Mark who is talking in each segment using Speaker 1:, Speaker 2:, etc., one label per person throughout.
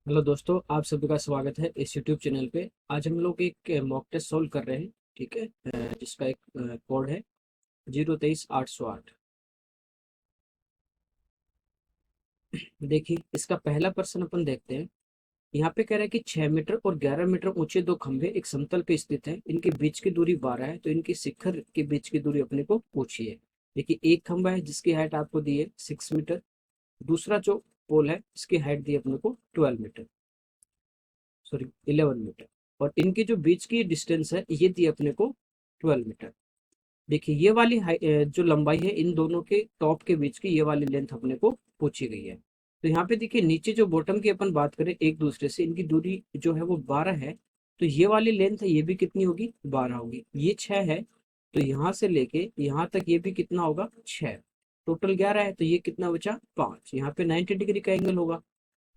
Speaker 1: Hello दोस्तों, आप सभी का स्वागत है इस यूट्यूब चैनल पे। आज हम लोग एक मॉक टेस्ट सोल्व कर रहे हैं। ठीक है। जिसका एक कोड है 023-808। देखिए, इसका पहला प्रश्न अपन देखते हैं। यहाँ पे कह रहा है कि 6 मीटर और 11 मीटर ऊंचे दो खंभे एक समतल पे स्थित हैं। इनके बीच की दूरी 12 है, तो इनकी शिखर के बीच की दूरी अपने को पूछी है। देखिए, एक खंभा है जिसकी हाइट आपको दी है 6 मीटर। दूसरा जो पोल है इसकी हाइट दी है अपने को 12 मीटर, सॉरी 11 मीटर। और इनकी जो बीच की डिस्टेंस है ये दी अपने को 12 मीटर। देखिए, ये वाली जो लंबाई है इन दोनों के टॉप के बीच की ये वाली लेंथ अपने को पूछी गई है। तो यहाँ पे देखिए, नीचे जो बॉटम की अपन बात करें एक दूसरे से, इनकी दूरी जो है वो 12 है। तो ये वाली लेंथ है ये भी कितनी होगी, 12 होगी। ये 6 है, तो यहाँ से लेके यहाँ तक ये भी कितना होगा, 6। टोटल 11 है, तो ये कितना बचा, 5। यहाँ पे 90 डिग्री का एंगल होगा।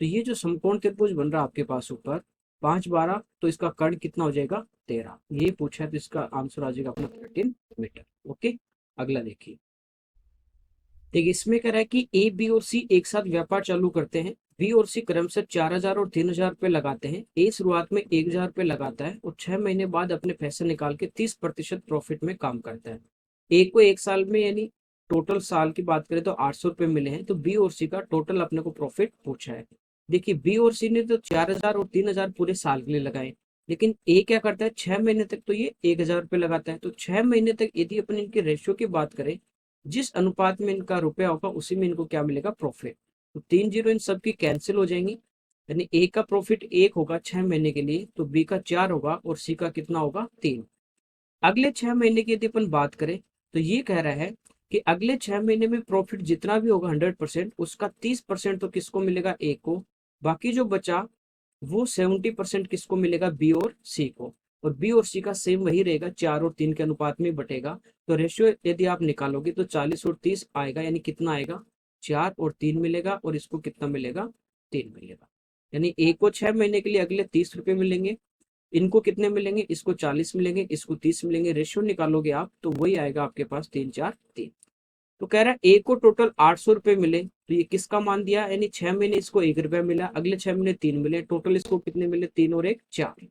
Speaker 1: तो ये जो समकोण त्रिभुज बन रहा है आपके पास ऊपर 5 12, तो इसका कर्ण कितना हो जाएगा, 13। ये पूछा है, तो इसका आंसर आ जाएगा अपना 13 मीटर। ओके। अगला देखिए। देखिए, इसमें कह रहा है कि ए बी और सी एक साथ व्यापार चालू करते हैं। बी और सी क्रमशः 4,000 और 3,000 रुपए लगाते हैं। ए शुरुआत में 1,000 रुपए लगाता है और 6 महीने बाद अपने पैसे निकाल के 30% प्रॉफिट में काम करता है। ए को एक साल में यानी टोटल साल की बात करें तो 800 रुपए मिले हैं। तो बी और सी का टोटल अपने को प्रॉफिट पूछा है। देखिए, बी और सी ने तो 4,000 और 3,000 पूरे साल के लिए लगाए, लेकिन ए क्या करता है, 6 महीने तक तो ये 1,000 रुपये लगाता है। तो 6 महीने तक यदि अपन इनके रेशियो की बात करें, जिस अनुपात में इनका रुपया होगा उसी में इनको क्या मिलेगा, प्रॉफिट। तो 3 जीरो इन सब की कैंसिल हो जाएंगी। यानी ए का प्रॉफिट 1 होगा 6 महीने के लिए, तो बी का 4 होगा और सी का कितना होगा, 3। अगले 6 महीने की यदि अपन बात करें, तो ये कह रहा है कि अगले 6 महीने में प्रॉफिट जितना भी होगा 100%, उसका 30% तो किसको मिलेगा, ए को। बाकी जो बचा वो 70% किसको मिलेगा, बी और सी को। और बी और सी का सेम वही रहेगा, 4 और 3 के अनुपात में बटेगा। तो रेशियो यदि आप निकालोगे तो 40 और 30 आएगा, यानी कितना आएगा, 4 और 3 मिलेगा, और इसको कितना मिलेगा, 3 मिलेगा। यानी ए को 6 महीने के लिए अगले 30 रुपए मिलेंगे, इनको कितने मिलेंगे, इसको 40 मिलेंगे, इसको 30 मिलेंगे। रेशियो निकालोगे आप तो वही आएगा आपके पास, 3 4 3। तो कह रहा है ए को टोटल 800 रुपए मिले, तो ये किसका मान दिया, यानी 6 महीने इसको 1 रुपया मिला, अगले 6 महीने 3 मिले, टोटल इसको कितने मिले, 3 और 1 4।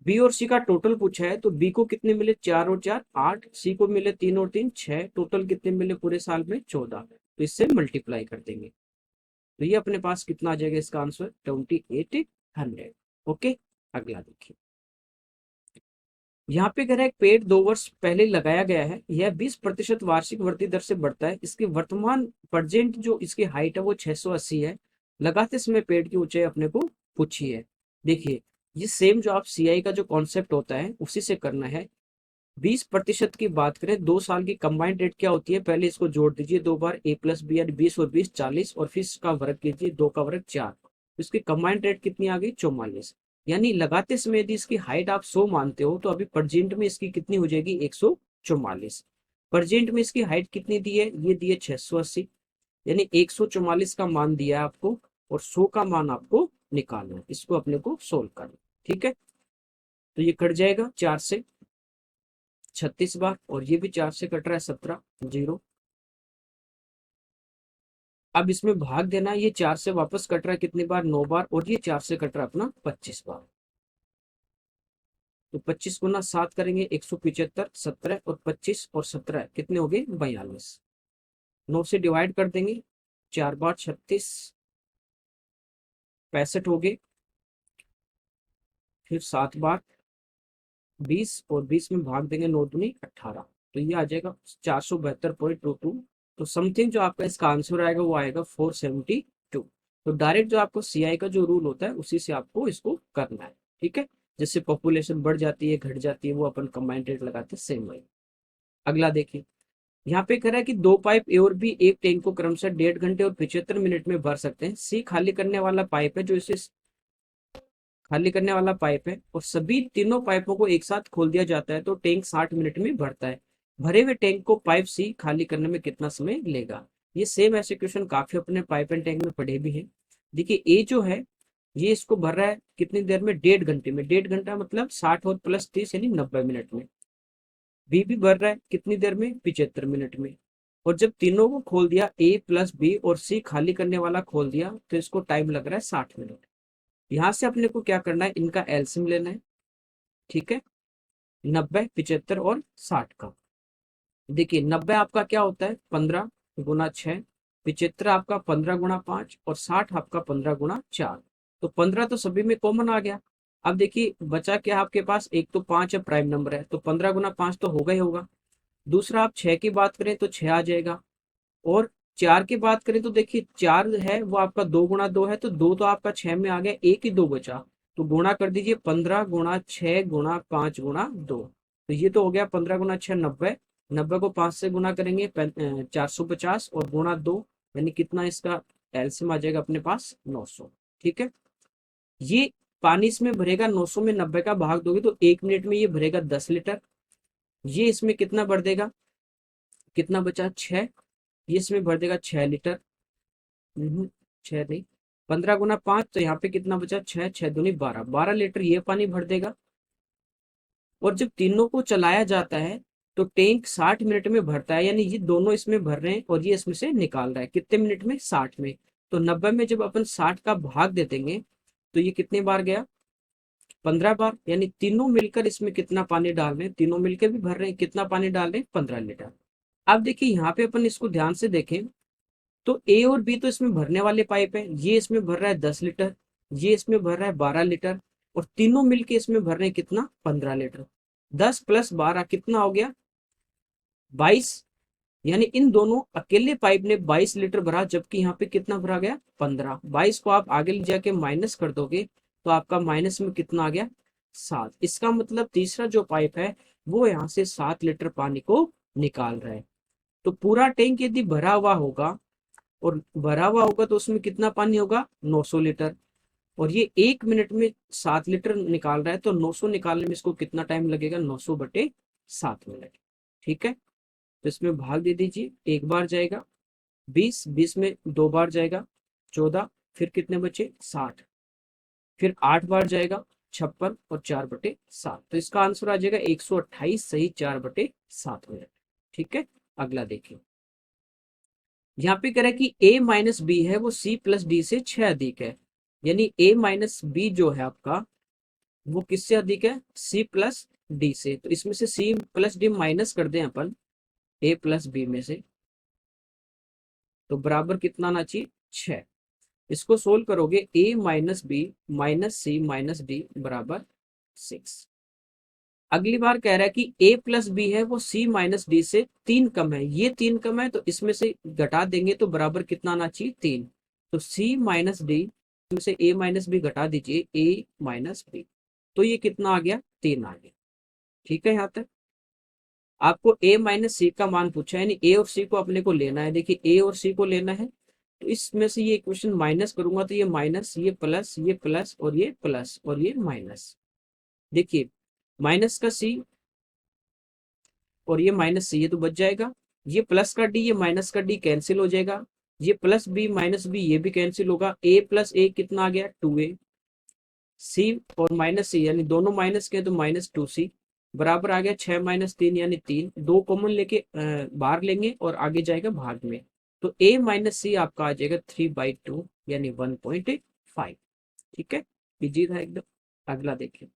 Speaker 1: बी और सी का टोटल पूछा है, तो बी को कितने मिले, 4 और 4 8, सी को मिले 3 और 3 6, टोटल कितने मिले पूरे साल में, 14। तो इससे मल्टीप्लाई कर देंगे, तो ये अपने पास कितना आ जाएगा, इसका आंसर 2800। ओके। अगला देखिए। यहाँ पे कह रहा है एक पेड़ 2 वर्ष पहले लगाया गया है, यह 20% वार्षिक वृद्धि दर से बढ़ता है। इसकी वर्तमान प्रेजेंट जो इसकी हाइट है वो 680 है। लगाते समय पेड़ की ऊंचाई अपने को पूछी है। देखिए, ये सेम जो आप सीआई का जो कॉन्सेप्ट होता है उसी से करना है। 20% की बात करें, 2 साल की कंबाइंड रेट क्या होती है, पहले इसको जोड़ दीजिए 2 बार, ए प्लस बी यानी 20 और 20 40, और फिर इसका वर्ग कीजिए, 2 का वर्ग 4। इसकी कंबाइंड रेट कितनी आ गई, 44। यानी लगाते समय यदि इसकी हाइट आप 100 मानते हो, तो अभी प्रजेंट में इसकी कितनी हो जाएगी, 144। प्रजेंट में इसकी हाइट कितनी दी है, ये दी है 680। यानी 144 का मान दिया है आपको, और 100 का मान आपको निकालना है। इसको अपने को सोल्व करना। ठीक है। तो ये कट जाएगा 4 से 36 बार, और ये भी 4 से कट रहा है, 17 जीरो। अब इसमें भाग देना, ये 4 से वापस कट रहा है कितनी बार, 9 बार, और ये 4 से कट रहा है अपना 25 बार। तो 25 गुना 7 करेंगे, 175, 17 और 25 और 17 कितने हो गए, 42। 9 से डिवाइड कर देंगे, 4 बार 36, 65 हो गए। फिर 7 बार 20, और 20 में भाग देंगे 9 दूनी 18। तो ये आ जाएगा 472.22। तो समथिंग जो आपका इसका आंसर आएगा वो आएगा 472। तो डायरेक्ट जो आपको सीआई का जो रूल होता है उसी से आपको इसको करना है। ठीक है। जिससे पॉपुलेशन बढ़ जाती है घट जाती है वो अपन कंबाइंड रेट लगाते हैं, सेम वही। अगला देखिए। यहाँ पे कह रहा है कि दो पाइप ए और बी एक टैंक को क्रमशः 1.5 घंटे और 75 मिनट में भर सकते हैं। सी खाली करने वाला पाइप है, जो इसे खाली करने वाला पाइप है, और सभी तीनों पाइपों को एक साथ खोल दिया जाता है तो टैंक 60 मिनट में भरता है। भरे हुए टैंक को पाइप सी खाली करने में कितना समय लेगा। ये सेम ऐसे क्वेश्चन काफी अपने पाइप एंड टैंक में पढ़े भी हैं। देखिए, ए जो है ये इसको भर रहा है कितनी देर में, 1.5 घंटे में। 1.5 घंटा मतलब 60 और प्लस 30 यानी 90 मिनट में। बी भी भर रहा है कितनी देर में, 75 मिनट में। और जब तीनों को खोल दिया, ए प्लस बी और सी खाली करने वाला खोल दिया, तो इसको टाइम लग रहा है 60 मिनट। यहाँ से अपने को क्या करना है, इनका एलसीएम लेना है। ठीक है, 90, 75 और 60 का। देखिए 90 आपका क्या होता है, 15 × 6, 75 आपका 15 × 5 और 60 आपका 15 × 4। तो 15 तो सभी में कॉमन आ गया। अब देखिए बचा क्या आपके पास, एक तो 5 है, प्राइम नंबर है, तो 15 × 5 तो होगा ही होगा। दूसरा आप 6 की बात करें तो 6 आ जाएगा। और 4 की बात करें तो देखिए 4 है वो आपका 2 × 2 है, तो 2 तो आपका 6 में आ गया, एक ही 2 बचा। तो गुणा कर दीजिए, 15 × 6 × 5 × 2। तो ये तो हो गया 15 × 6 90। 90 को 5 से गुना करेंगे 450 और गुणा 2, यानी कितना इसका एलसीएम आ जाएगा अपने पास 900। ठीक है, ये पानी इसमें भरेगा 900 में 90 का भाग दोगे तो 1 मिनट में ये भरेगा 10 लीटर। ये इसमें कितना भर देगा, कितना बचा 6, ये इसमें भर देगा 6 लीटर। 6 नहीं, 15 × 5, तो यहाँ पे कितना बचा, 6, 6 दूनी 12, 12 लीटर ये पानी भर देगा। और जब तीनों को चलाया जाता है तो टैंक 60 मिनट में भरता है, यानी ये दोनों इसमें भर रहे हैं और ये इसमें से निकाल रहा है, कितने मिनट में, 60 में। तो 90 में जब अपन 60 का भाग दे देंगे तो ये कितने बार गया, 15 बार। यानी तीनों मिलकर इसमें कितना पानी डाल रहे हैं, तीनों मिलकर भी भर रहे हैं, कितना पानी डाल रहे हैं, 15 लीटर। अब देखिए यहाँ पे अपन इसको ध्यान से देखें तो ए और बी तो इसमें भरने वाले पाइप है, ये इसमें भर रहा है 10 लीटर, ये इसमें भर रहा है 12 लीटर, और तीनों मिलके इसमें भर रहे हैं कितना, 15 लीटर। 10 + 12 कितना हो गया, 22। यानी इन दोनों अकेले पाइप ने 22 लीटर भरा, जबकि यहाँ पे कितना भरा गया, 15। 22 को आप आगे ले जाके माइनस कर दोगे तो आपका माइनस में कितना आ गया, 7। इसका मतलब तीसरा जो पाइप है वो यहाँ से 7 लीटर पानी को निकाल रहा है। तो पूरा टैंक यदि भरा हुआ होगा, और भरा हुआ होगा तो उसमें कितना पानी होगा, 900 लीटर। और ये 1 मिनट में 7 लीटर निकाल रहा है, तो 900 निकालने में इसको कितना टाइम लगेगा, 900/7 मिनट। ठीक है, तो इसमें भाग दे दीजिए, एक बार जाएगा 20, 20 में 2 बार जाएगा 14, फिर कितने बचे, 60, फिर 8 बार जाएगा 56 और 4/7। तो इसका आंसर आ जाएगा 128 सही 4/7 मिनट। ठीक है, अगला देखिए। यहाँ पे कह रहा है कि a - b है वो c + d से 6 अधिक है। यानी a - b जो है आपका वो किससे अधिक है, c + d से। तो इसमें से c + d माइनस कर दें अपन a + b में से, तो बराबर कितना आना चाहिए, 6। इसको सोल्व करोगे, a - b - c - d बराबर 6। अगली बार कह रहा है कि a + b है वो c - d से 3 कम है, ये 3 कम है, तो इसमें से घटा देंगे तो बराबर कितना आना चाहिए, 3। तो c - d में से a - b घटा दीजिए, a - b, तो ये कितना आ गया, 3 आ गया। ठीक है, यहाँ तक आपको a - c का मान पूछा है, यानी a और c को अपने को लेना है। देखिए a और c को लेना है, तो इसमें से ये इक्वेशन माइनस करूंगा तो ये माइनस, ये प्लस, ये प्लस और ये प्लस और ये माइनस। देखिए माइनस का c और ये माइनस सी, ये तो बच जाएगा। ये प्लस का डी, ये माइनस का डी कैंसिल हो जाएगा। ये प्लस बी माइनस बी ये भी कैंसिल होगा। a + a कितना आ गया, 2a। सी और माइनस सी यानी दोनों माइनस के, तो -2c बराबर आ गया 6 - 3 यानी 3। 2 कॉमन लेके बाहर लेंगे और आगे जाएगा भाग में, तो a - c आपका आ जाएगा 3/2 यानी 1.5। ठीक है, इजी था एकदम। अगला देखिए,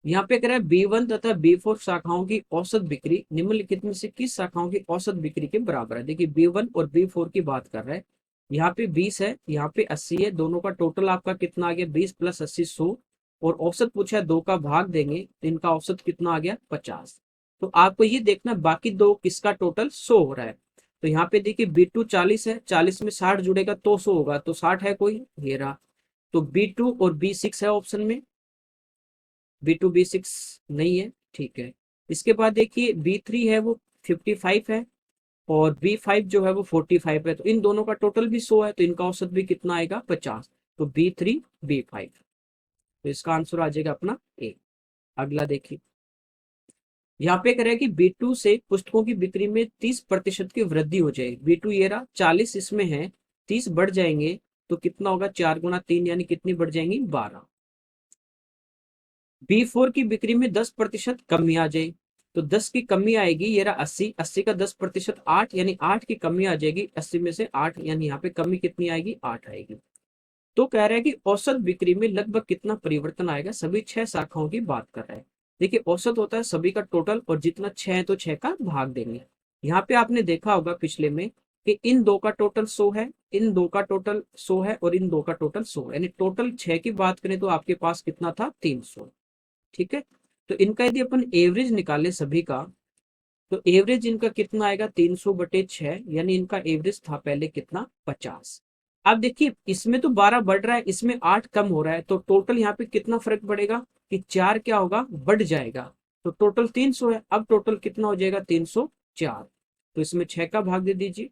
Speaker 1: यहाँ पे कह रहा है B1 तथा B4 शाखाओं की औसत बिक्री निम्नलिखित में से किस शाखाओं की औसत बिक्री के बराबर है। देखिए B1 और B4 की बात कर रहा है। यहाँ पे 20 है, यहाँ पे 80 है, दोनों का टोटल आपका कितना आ गया, 20 + 80 100। और औसत पूछा है, 2 का भाग देंगे तो इनका औसत कितना आ गया, 50। तो आपको ये देखना बाकी दो किसका टोटल 100 हो रहा है। तो यहाँ पे देखिए B2 40 है, 40 में 60 जुड़ेगा तो 100 होगा, तो 60 है कोई, ये रहा। तो B2 और B6 है ऑप्शन में, B2 B6 नहीं है। ठीक है, इसके बाद देखिए B3 है वो 55 है, और B5 जो है वो 45 है, तो इन दोनों का टोटल भी 100 है, तो इनका औसत भी कितना आएगा, 50। तो B3 B5, तो इसका आंसर आ जाएगा अपना ए। अगला देखिए, यहाँ पे कह रहा है कि B2 से पुस्तकों की बिक्री में 30% की वृद्धि हो जाएगी। B2 ये रहा, 40 इसमें है, 30 बढ़ जाएंगे तो कितना होगा, 4 × 3 यानी कितनी बढ़ जाएंगी, 12। B4 की बिक्री में 10% कमी आ जाए, तो 10 की कमी आएगी, ये रहा 80, 80 का 10% 8, यानी 8 की कमी आ जाएगी, 80 में से 8, यानी यहाँ पे कमी कितनी आएगी, 8 आएगी। तो कह रहा है कि औसत बिक्री में लगभग कितना परिवर्तन आएगा, सभी 6 शाखाओं की बात कर रहा है। देखिए औसत होता है सभी का टोटल, और जितना 6 है तो 6 का भाग देंगे। यहाँ पे आपने देखा होगा पिछले में कि इन दो का टोटल 100 है, इन दो का टोटल 100 है, और इन दो का टोटल 100, यानी टोटल 6 की बात करें तो आपके पास कितना था, 300। ठीक है, तो इनका यदि अपन एवरेज निकाले सभी का, तो एवरेज इनका कितना आएगा, 300/6, यानी इनका एवरेज था पहले कितना, 50। अब देखिए इसमें तो 12 बढ़ रहा है, इसमें 8 कम हो रहा है, तो टोटल यहाँ पे कितना फर्क पड़ेगा कि 4 क्या होगा, बढ़ जाएगा। तो टोटल 300 है, अब टोटल कितना हो जाएगा, 304। तो इसमें 6 का भाग दे दीजिए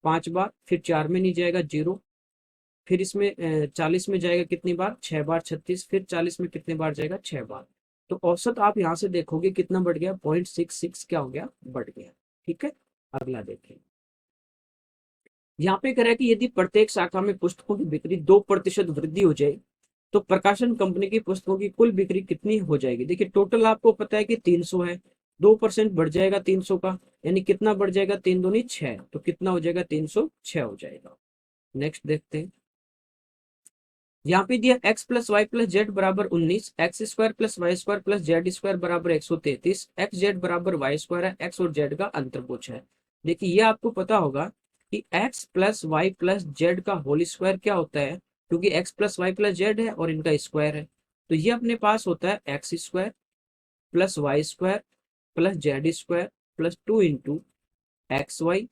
Speaker 1: 5 बार, फिर 4 में नहीं जाएगा 0, फिर इसमें 40 में जाएगा कितनी बार, 6 बार 36, फिर 40 में कितने बार जाएगा, 6 बार। तो औसत आप यहाँ से देखोगे कितना बढ़ गया, 0.66 क्या हो गया, बढ़ गया। ठीक है, अगला देखें। यहाँ पे कह रहा है कि यदि प्रत्येक शाखा में पुस्तकों की बिक्री 2% वृद्धि हो जाए तो प्रकाशन कंपनी की पुस्तकों की कुल बिक्री कितनी हो जाएगी। देखिए टोटल आपको पता है कि 300 है, 2% बढ़ जाएगा 300 का, यानी कितना बढ़ जाएगा, 3 दूनी 6, तो कितना हो जाएगा, 306 हो जाएगा। नेक्स्ट देखते हैं। यहाँ पे दिया x plus Y plus z बराबर 19, x square plus Y square plus Z square बराबर 133, एक्स जेड बराबर वाई स्क्वायर है, एक्स और जेड का अंतर पूछा है। देखिए ये आपको पता होगा कि x plus Y plus Z का होल स्क्वायर क्या होता है, क्योंकि x plus Y plus Z है और इनका स्क्वायर है, तो ये अपने पास होता है X square plus Y square plus Z square plus 2 × XY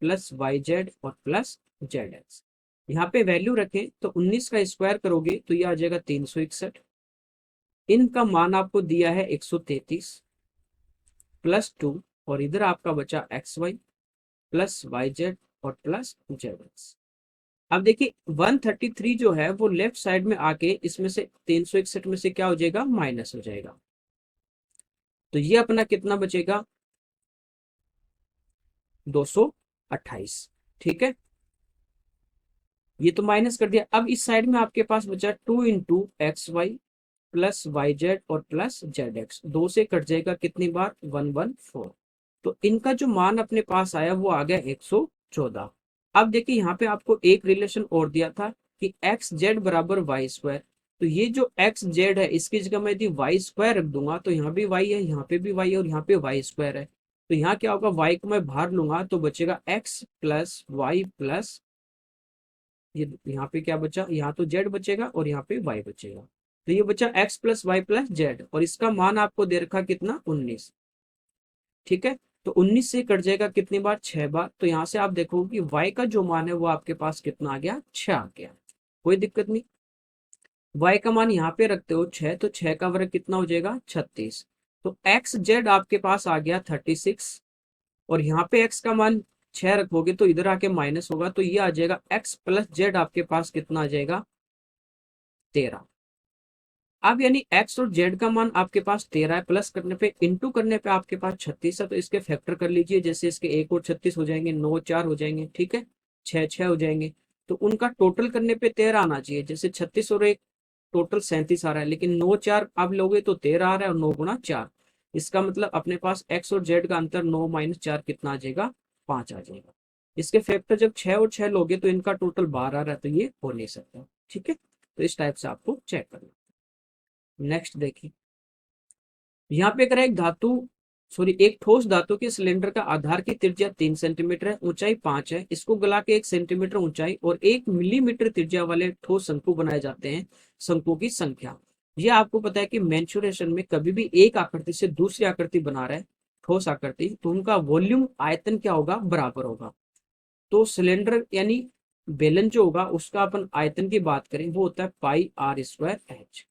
Speaker 1: plus Y Z और प्लस ZX। यहाँ पे वैल्यू रखें तो 19 का स्क्वायर करोगे तो ये आ जाएगा 361, इनका मान आपको दिया है 133 प्लस 2, और इधर आपका बचा XY प्लस वाई जेड और प्लस ZX। अब देखिए 133 जो है वो लेफ्ट साइड में आके इसमें से 361 में से क्या हो जाएगा, माइनस हो जाएगा, तो ये अपना कितना बचेगा, 228। ठीक है, ये तो माइनस कर दिया। अब इस साइड में आपके पास बचा 2 × XY प्लस वाई जेड और प्लस ZX, 2 से कट जाएगा कितनी बार, 114। तो इनका जो मान अपने पास आया वो आ गया 114। अब देखिए यहाँ पे आपको एक रिलेशन और दिया था कि एक्स जेड बराबर वाई स्क्वायर, तो ये जो एक्स जेड है इसकी जगह मैं यदि वाई स्क्वायर रख दूंगा तो यहाँ भी वाई है, यहाँ पे भी वाई है, और यहाँ पे वाई स्क्वायर है, तो यहाँ क्या होगा, वाई को मैं बाहर लूंगा तो बचेगा एक्स प्लस वाई प्लस, ये यहाँ पे क्या बचा, यहाँ तो जेड बचेगा और यहाँ पे वाई बचेगा, तो ये बचा X plus Y plus Z, और इसका मान आपको दे रखा कितना, 19। ठीक है, तो 19 से कट जाएगा कितनी बार, 6 बार, तो यहाँ से आप देखोगे कि वाई का जो मान है वो आपके पास कितना आ गया, 6 आ गया। कोई दिक्कत नहीं, वाई का मान यहाँ पे रखते हो 6, तो 6 का वर्ग कितना हो जाएगा, 36। तो एक्स जेड आपके पास आ गया 36, और यहाँ पे एक्स का मान 6 रखोगे तो इधर आके माइनस होगा, तो ये आ जाएगा एक्स प्लस जेड आपके पास कितना आ जाएगा, 13। अब यानी एक्स और जेड का मान आपके पास 13 है, प्लस करने पे इंटू करने पे आपके पास 36 है, तो इसके फैक्टर कर लीजिए, जैसे इसके 1 और 36 हो जाएंगे, 9 4 हो जाएंगे, ठीक है, 6 6 हो जाएंगे, तो उनका टोटल करने पे 13 आना चाहिए, जैसे 36 और 1 टोटल 37 आ रहा है, लेकिन 9 4 आप लोगे तो 13 आ रहा है, और 9 × 4, इसका मतलब अपने पास एक्स और जेड का अंतर 9 - 4 कितना आ जाएगा, 5 आ जाएगा। इसके फैक्टर जब 6 और 6 लोगे तो इनका टोटल 12 आ रहा है, तो ये हो नहीं सकता। ठीक है, तो इस टाइप से आपको चेक करना। नेक्स्ट देखिए, यहाँ पे करें एक धातु, सॉरी एक ठोस धातु के सिलेंडर का आधार की त्रिज्या 3 सेंटीमीटर है, ऊंचाई 5 है, इसको गला के 1 सेंटीमीटर ऊंचाई और 1 मिलीमीटर त्रिज्या वाले ठोस शंकु बनाए जाते हैं, शंकु की संख्या। ये आपको पता है कि मेंसुरेशन में कभी भी एक आकृति से दूसरी आकृति बना रहा है, ठोस आकृति, तो उनका वॉल्यूम आयतन क्या होगा, बराबर होगा। तो सिलेंडर यानी बेलन जो होगा उसका अपन आयतन की बात करें वो होता है πr²h।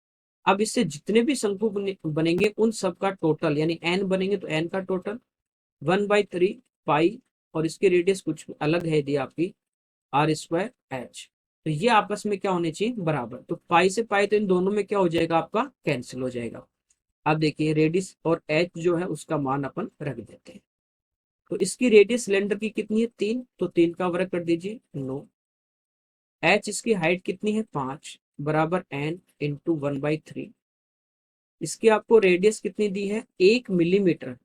Speaker 1: अब इससे जितने भी शंकु बनेंगे उन सब का टोटल, यानी एन बनेंगे तो एन का टोटल 1/3 पाई, और इसकी रेडियस कुछ अलग है यदि आपकी r²h, तो ये आपस में क्या होने चाहिए, बराबर। तो पाई से पाई तो इन दोनों में क्या हो जाएगा, आपका कैंसिल हो जाएगा। अब देखिए रेडियस और h जो है उसका मान अपन रख देते हैं, तो इसकी रेडियस सिलेंडर की कितनी है, 3, तो 3 का वर्ग कर दीजिए 9, h इसकी हाइट कितनी है, 5 बराबर n इंटू 1/3, इसकी आपको रेडियस कितनी दी है, 1 मिलीमीटर,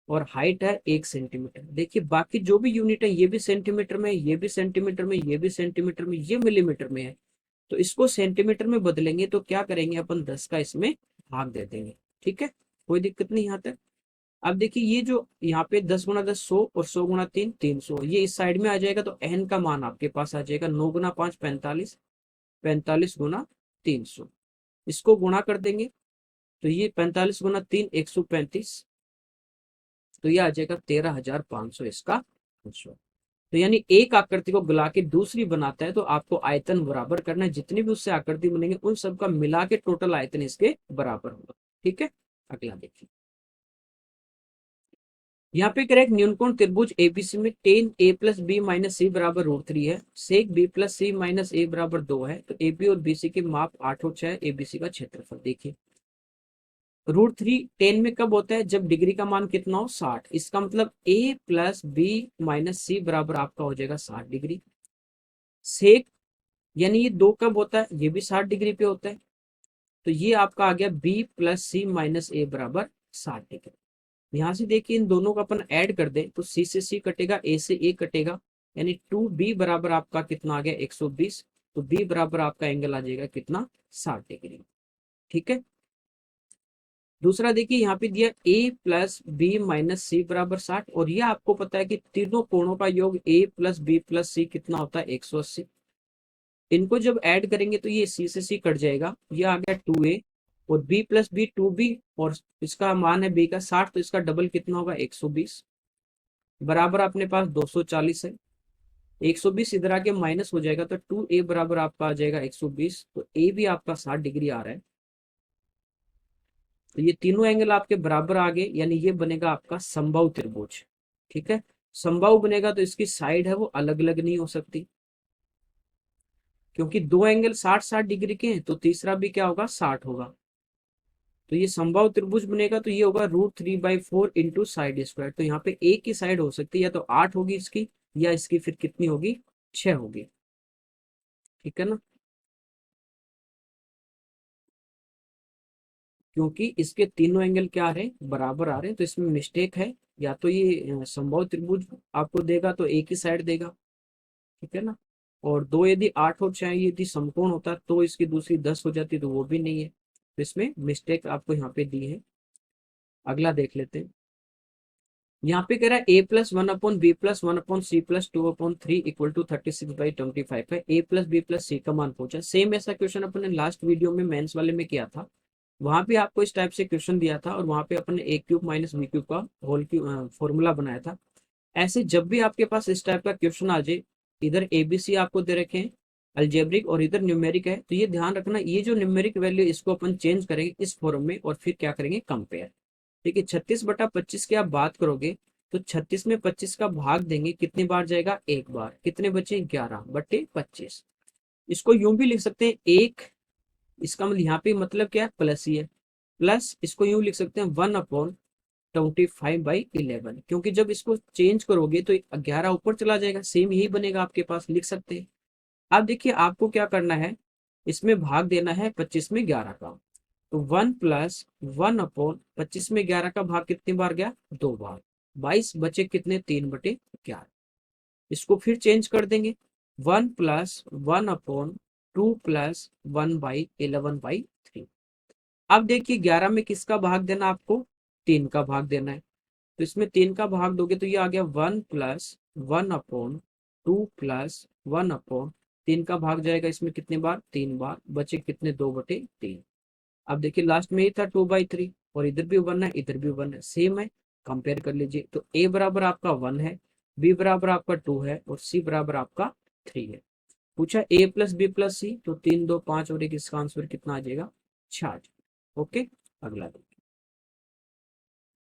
Speaker 1: और हाइट है 1 सेंटीमीटर। देखिए बाकी जो भी यूनिट है ये भी सेंटीमीटर में, ये भी सेंटीमीटर में, ये भी सेंटीमीटर में, ये मिलीमीटर में है। तो इसको सेंटीमीटर में बदलेंगे तो क्या करेंगे अपन, 10 का इसमें भाग दे देंगे। ठीक है, कोई दिक्कत नहीं यहाँ तक। अब देखिए ये जो यहाँ पे 10 × 10 100 और 100 × 3 300, ये इस साइड में आ जाएगा तो n का मान आपके पास आ जाएगा 9 × 5 45, 45 × 300। इसको गुणा कर देंगे तो ये 45 × 3 135, तो ये आ जाएगा 13,500 इसका आंसर। तो यानी एक आकृति को गला के दूसरी बनाता है तो आपको आयतन बराबर करना है, जितनी भी उससे आकृति बनेंगे उन सबका मिला के टोटल आयतन इसके बराबर होगा। ठीक है, अगला देखिए। यहाँ पे करेक्ट न्यूनकोण त्रिभुज एबीसी में टेन ए प्लस बी माइनस सी बराबर √3 है, सेक बी प्लस सी माइनस ए बराबर 2 है। तो एबी और बीसी के माप 8 और 6, एबीसी का क्षेत्रफल देखिए। √3 10 में कब होता है, जब डिग्री का मान कितना हो 60। इसका मतलब ए प्लस बी माइनस सी बराबर आपका हो जाएगा 60 डिग्री। सेक यानी ये 2 कब होता है, ये भी 60 डिग्री पे होता है। तो ये आपका आ गया बी प्लस सी माइनस ए बराबर 60 डिग्री। यहाँ से देखिए इन दोनों का अपन ऐड कर दे तो सी से सी कटेगा, ए से ए कटेगा, यानी 2b बराबर आपका कितना आ गया 120। तो b बराबर आपका एंगल आ जाएगा कितना 60 डिग्री। ठीक है, दूसरा देखिए यहाँ पे दिया a प्लस बी माइनस सी बराबर 60, और ये आपको पता है कि तीनों कोणों का योग a प्लस बी प्लस सी कितना होता है 180। इनको जब ऐड करेंगे तो ये c से c कट जाएगा, ये आ गया 2a, और b प्लस बी 2b, और इसका मान है b का 60, तो इसका डबल कितना होगा 120, बराबर अपने पास 240 है। 120 इधर आके माइनस हो जाएगा तो 2a बराबर आपका आ जाएगा 120। तो a भी आपका 60 डिग्री आ रहा है। तो ये तीनों एंगल आपके बराबर आ गए, यानी ये बनेगा आपका समबाहु त्रिभुज। ठीक है, समबाहु बनेगा तो इसकी साइड है वो अलग अलग नहीं हो सकती, क्योंकि दो एंगल 60-60 डिग्री के हैं, तो तीसरा भी क्या होगा 60 होगा। तो ये समबाहु त्रिभुज बनेगा तो ये होगा √3/4 इंटू साइड स्क्वायर। तो यहाँ पे एक ही साइड हो सकती है, या तो 8 होगी इसकी, या इसकी फिर कितनी होगी 6 होगी। ठीक है ना, क्योंकि इसके तीनों एंगल क्या आ रहे हैं बराबर आ रहे हैं, तो इसमें मिस्टेक है। या तो ये समबाहु त्रिभुज आपको देगा तो एक ही साइड देगा। ठीक है ना, और दो यदि 8 हो चाहे यदि समकोण होता तो इसकी दूसरी 10 हो जाती, तो वो भी नहीं है। तो इसमें मिस्टेक आपको यहाँ पे दी है। अगला देख लेते हैं। यहाँ पे कह रहा है a+1/b+1/c+2/3 = 36/25 है। a+b+c का मान पूछा। सेम ऐसा क्वेश्चन अपन ने लास्ट वीडियो में मेंस वाले में किया था, वहां पे आपको इस टाइप से क्वेश्चन दिया था, और वहां पे अपन ने a³ - b³ का होल की फॉर्मूला बनाया था। ऐसे जब भी आपके पास इस टाइप का क्वेश्चन आ जाए, इधर एबीसी आपको दे रखे हैं अल्जेब्रिक और इधर न्यूमेरिक है, तो ये ध्यान रखना ये जो न्यूमेरिक वैल्यू इसको अपन चेंज करेंगे इस फॉर्म में, और फिर क्या करेंगे कंपेयर। ठीक है, 36/25 की आप बात करोगे तो 36 में 25 का भाग देंगे, कितनी बार जाएगा एक बार, कितने बचे 11/25। इसको यूं भी लिख सकते हैं एक, इसका मतलब यहाँ पे मतलब क्या है प्लस ही है, प्लस इसको यूं लिख सकते हैं 1/25/11, क्योंकि जब इसको चेंज करोगे तो 11 ऊपर चला जाएगा, सेम यही बनेगा आपके पास, लिख सकते हैं। अब देखिए आपको क्या करना है, इसमें भाग देना है 25 में 11 का। तो 1 + 1/25 में 11 का भाग कितनी बार गया 2 बार, 22 बचे कितने 3/11। इसको फिर चेंज कर देंगे 1 + 1/2 + 1/11/3। अब देखिए 11 में किसका भाग देना आपको 3 का भाग देना है, तो इसमें 3 का भाग दोगे तो ये आ गया 1 + 1/2 + 1/3 का भाग जाएगा इसमें कितने बार 3 बार, बचे कितने 2/3। अब देखिए लास्ट में ही था 2/3, और इधर भी 1 है इधर भी 1 है, सेम है। कंपेयर कर लीजिए तो a बराबर आपका 1 है, b बराबर आपका 2 है, और c बराबर आपका 3 है। पूछा a + b + c, तो 3 2 5 और एक, इसका आंसर कितना आ जाएगा 6। ओके, अगला देखिए।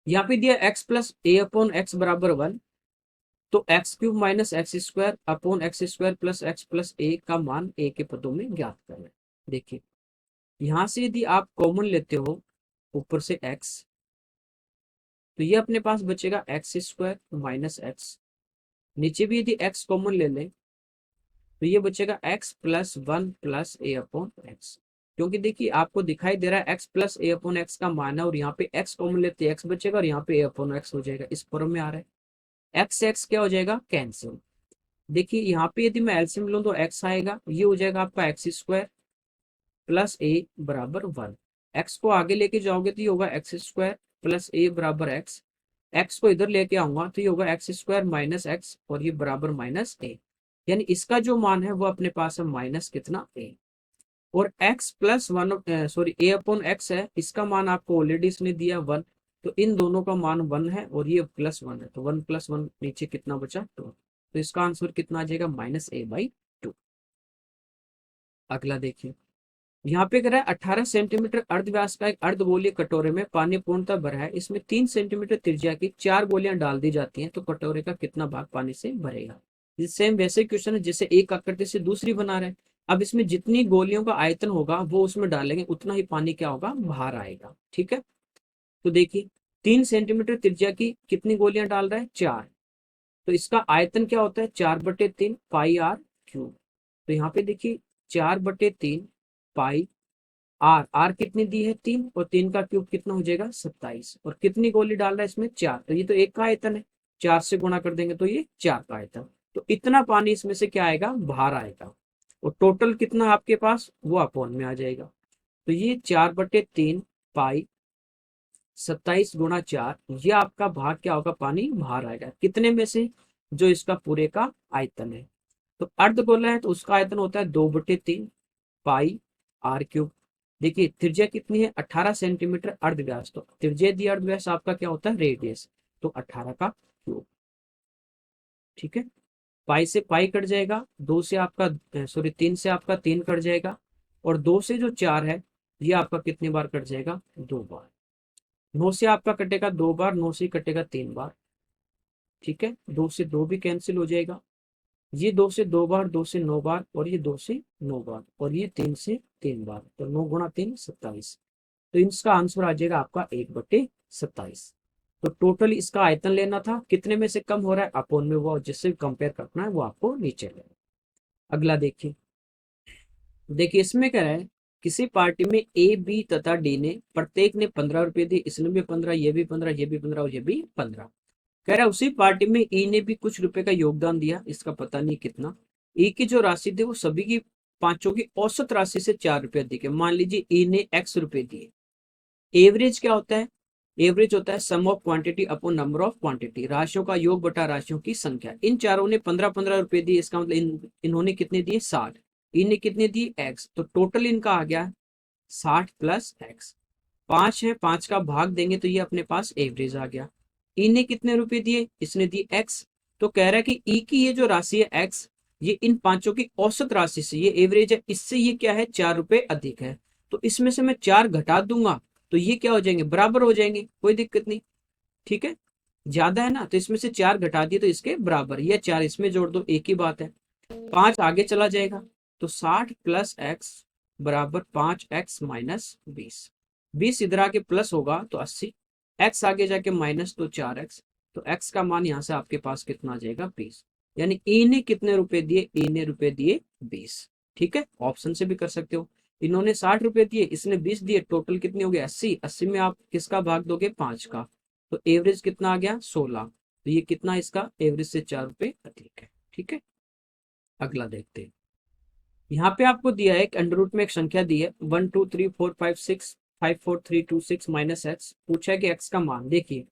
Speaker 1: यहाँ पे दिया x + a/x बराबर 1, तो x³ - x² + x + a का मान a के पदों में ज्ञात करना है। देखिए यहां से यदि आप कॉमन लेते हो ऊपर से x, तो ये अपने पास बचेगा x² - x। नीचे भी यदि x कॉमन ले लें तो ये बचेगा x + 1 + a/x, क्योंकि देखिए आपको दिखाई दे रहा है x प्लस ए अपॉन एक्स का मान है, और यहाँ पे x कॉमन लेते हैं x बचेगा, और यहाँ पे ए अपॉन एक्स हो जाएगा, इस फॉर्म में आ रहा है। x x क्या हो जाएगा, कैंसिल। देखिए यहाँ पे यदि मैं एलसीएम लूं तो x आएगा, ये हो जाएगा आपका एक्स स्क्वायर प्लस ए बराबर 1। एक्स को आगे लेके जाओगे तो ये होगा एक्स स्क्वायर प्लस ए बराबर एक्स। एक्स को इधर लेके आऊंगा तो ये होगा एक्स स्क्वायर माइनस एक्स, और ये बराबर माइनस ए। यानी इसका जो मान है वो अपने पास है माइनस कितना, ए। और x प्लस वन, सॉरी ए अपॉन एक्स है, इसका मान आपको ऑलरेडी इसने दिया 1। तो इन दोनों का मान 1 है, और ये +1 है, तो 1 + 1 नीचे कितना बचा, 2। तो इसका आंसर कितना आ जाएगा, -a/2। अगला देखिए, यहाँ पे कह रहा है 18 सेंटीमीटर अर्धव्यास का एक अर्धगोलीय कटोरे में पानी पूर्णतः भरा है, इसमें 3 सेंटीमीटर त्रिज्या की 4 गोलियां डाल दी जाती हैं, तो कटोरे का कितना भाग पानी से भरेगा। ये सेम वैसे क्वेश्चन है जैसे एक आकृति से दूसरी बना रहे हैं। अब इसमें जितनी गोलियों का आयतन होगा वो उसमें डालेंगे, उतना ही पानी क्या होगा, बाहर आएगा। ठीक है, तो देखिए 3 सेंटीमीटर त्रिज्या की कितनी गोलियां डाल रहा है, 4। तो इसका आयतन क्या होता है, 4/3 पाई आर क्यूब। तो यहाँ पे देखिए 4/3 पाई आर, आर कितनी दी है, 3, और 3 का क्यूब कितना हो जाएगा, 27। और कितनी गोली डाल रहा है इसमें, 4। तो ये तो एक का आयतन है, 4 से गुणा कर देंगे तो ये 4 का आयतन। तो इतना पानी इसमें से क्या आएगा, बाहर आएगा। और टोटल कितना आपके पास, वो अपॉन में आ जाएगा। तो ये 4/3 पाई 27 गुणा 4, ये आपका भाग क्या होगा, पानी बाहर आएगा। कितने में से, जो इसका पूरे का आयतन है। तो अर्धगोला है तो उसका आयतन होता है 2/3 पाई आर क्यूब। देखिए त्रिज्या कितनी है, 18 सेंटीमीटर अर्धव्यास। तो त्रिज्या दी अर्धव्यास आपका क्या होता है, रेडियस। तो 18 का क्यूब। ठीक है, पाई से पाई कट जाएगा, 2 से आपका, सॉरी 3 से आपका 3 कट जाएगा, और 2 से जो 4 है ये आपका कितनी बार कट जाएगा, 2 बार। 9 से आपका कटेगा 2 बार, 9 से कटेगा 3 बार। ठीक है, 2 से 2 भी कैंसिल हो जाएगा, ये 2 से 2 बार, 2 से 9 बार, और ये 2 से 9 बार, और ये 3 से 3 बार। तो 9 गुणा 3 27। तो इसका आंसर आ जाएगा आपका 1/27। तो टोटल इसका आयतन लेना था, कितने में से कम हो रहा है, अपोन में, वो जिससे कंपेयर करना है वो आपको नीचे लेना। अगला देखिए, देखिए इसमें क्या है, किसी पार्टी में ए बी तथा डी ने प्रत्येक ने 15 रुपए दिए, इसने भी 15, ये भी 15, ये भी 15, और ये भी 15। कह रहा है उसी पार्टी में ई ने भी कुछ रुपए का योगदान दिया, इसका पता नहीं कितना। ई की जो राशि थी वो सभी की, पांचों की औसत राशि से 4 रुपए अधिक है। मान लीजिए ई ने x रुपए दिए। एवरेज क्या होता है, एवरेज होता है sum of quantity upon number of quantity, राशियों का योग बटा राशियों की संख्या। इन चारों ने 15-15 रुपए दिए, इसका मतलब इन्होंने कितने दिए, 60। इन्हें कितने दिए, x। तो टोटल इनका आ गया 60 प्लस x। 5 है, 5 का भाग देंगे तो ये अपने पास एवरेज आ गया। ई ने कितने रुपए दिए, इसने दी x। तो कह रहा है कि ई की ये जो राशि है x, ये इन पांचों की औसत राशि से, ये एवरेज है, इससे ये क्या है, 4 रुपए अधिक है। तो इसमें से मैं 4 घटा दूंगा तो ये क्या हो जाएंगे, बराबर हो जाएंगे, कोई दिक्कत नहीं। ठीक है, ज्यादा है ना, तो इसमें से 4 घटा दिए तो इसके बराबर, या 4 इसमें जोड़ दो, एक ही बात है। 5 आगे चला जाएगा, तो 60 प्लस x बराबर 5x माइनस 20। 20 इधर आके प्लस होगा तो 80, x आगे जाके माइनस तो 4x। तो x का मान यहाँ से आपके पास कितना आ जाएगा, 20। यानी e ने कितने रुपए दिए, e ने रुपए दिए 20। ठीक है, ऑप्शन से भी कर सकते हो। इन्होंने 60 रुपए दिए, इसने 20 दिए, टोटल कितने हो गए, 80। 80 में आप किसका भाग दोगे, 5 का। तो एवरेज कितना आ गया, 16। तो ये कितना, इसका एवरेज से 4 रुपए अधिक है। ठीक है, अगला देखते हैं। यहाँ पे आपको दिया है एक अंडर रूट में एक संख्या दी है 1 2 3 4 5 6 5 4 3 2 6 माइनस एक्स। पूछा है कि एक्स का मान। देखिए